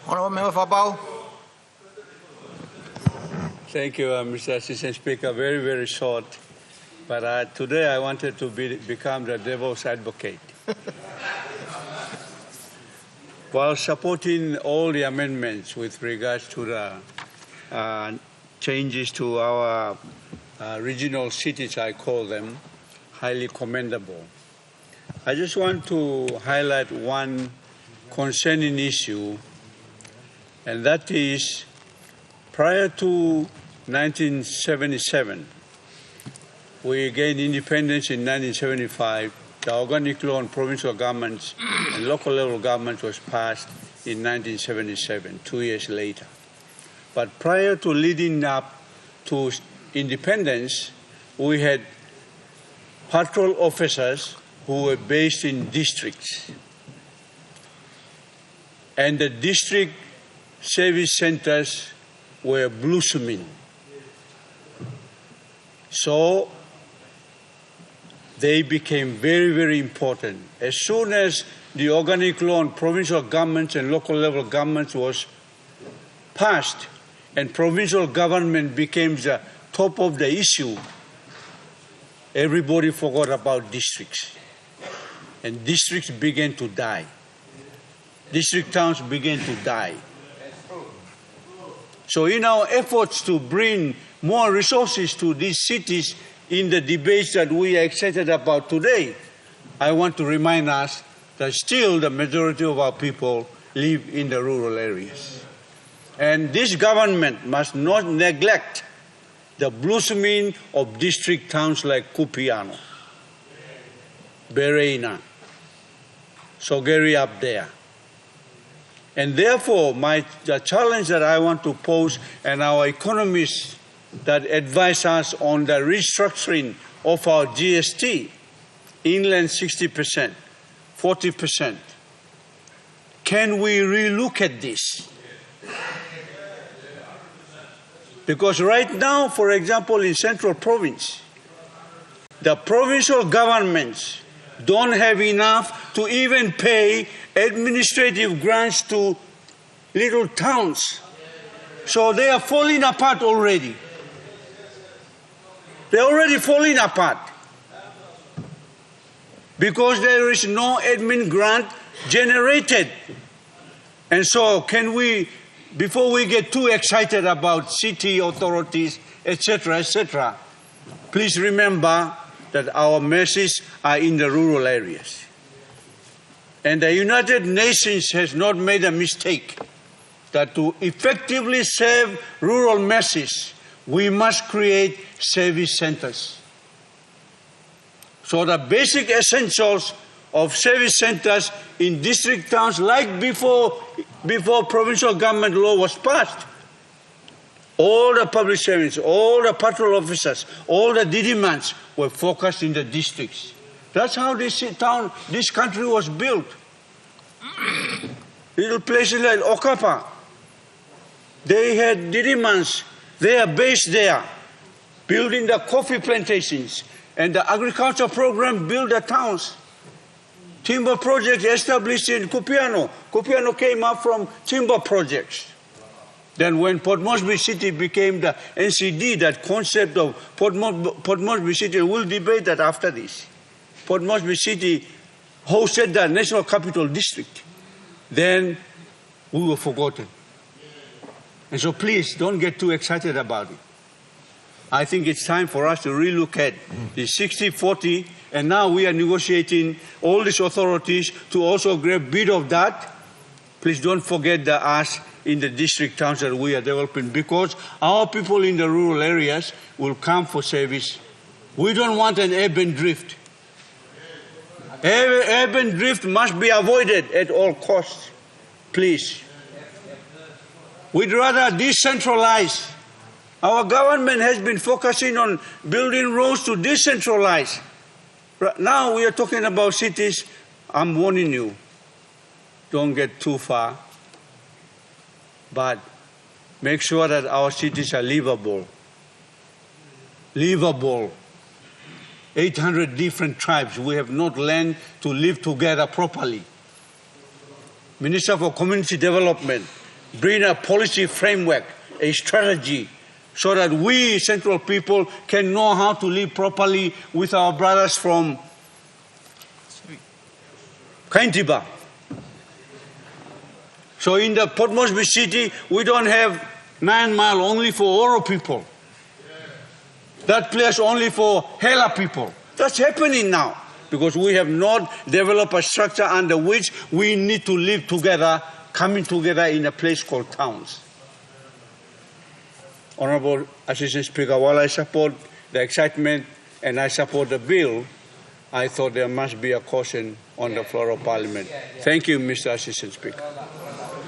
Honourable Member for Abau. Thank you, Mr. Assistant Speaker. Very, very short. But today I wanted to become the devil's advocate. While supporting all the amendments with regards to the changes to our regional cities, I call them, highly commendable. I just want to highlight one concerning issue, and that is prior to 1977, we gained independence in 1975. The organic law on provincial governments and local level governments was passed in 1977, 2 years later. But prior to leading up to independence, we had patrol officers who were based in districts. And the district service centers were blossoming. So they became very, very important. As soon as the organic law on provincial governments and local level governments was passed and provincial government became the top of the issue, everybody forgot about districts. And districts began to die. District towns began to die. So in our efforts to bring more resources to these cities in the debates that we are excited about today, I want to remind us that still the majority of our people live in the rural areas. And this government must not neglect the blossoming of district towns like Kupiano, Bereina, Sogeri up there. And therefore, the challenge that I want to pose, and our economists that advise us on the restructuring of our GST, inland 60%, 40%. Can we relook at this? Because right now, for example, in Central Province, the provincial governments don't have enough to even pay administrative grants to little towns. So they are falling apart already. They're already falling apart because there is no admin grant generated. And so can we, before we get too excited about city authorities, etc., please remember that our masses are in the rural areas. And the United Nations has not made a mistake that to effectively serve rural masses, we must create service centers. So the basic essentials of service centers in district towns, like before provincial government law was passed, all the public servants, all the patrol officers, all the didimans were focused in the districts. That's how this country was built. Little places like Okapa, they had didimans. They are based there, building the coffee plantations, and the agriculture program built the towns. Timber projects established in Kupiano. Kupiano came up from timber projects. Then when Port Moresby City became the NCD, that concept of Port Moresby City, we'll debate that after this. Port Moresby City hosted the National Capital District. Then we were forgotten. And so please don't get too excited about it. I think it's time for us to relook at the 60-40, and now we are negotiating all these authorities to also grab a bit of that. Please don't forget us in the district towns that we are developing, because our people in the rural areas will come for service. We don't want an urban drift. Urban drift must be avoided at all costs. Please. We'd rather decentralize. Our government has been focusing on building roads to decentralize. Now we are talking about cities. I'm warning you, don't get too far. But make sure that our cities are livable. Livable. 800 different tribes. We have not learned to live together properly. Minister for Community Development, bring a policy framework, a strategy, so that we Central people can know how to live properly with our brothers from Kaintiba. So in the Port Moresby city, we don't have 9 Mile only for Oro people. That place only for Hela people. That's happening now because we have not developed a structure under which we need to live together, coming together in a place called towns. Honourable Assistant Speaker, while I support the excitement and I support the bill, I thought there must be a caution on the floor of Parliament. Thank you, Mr. Assistant Speaker.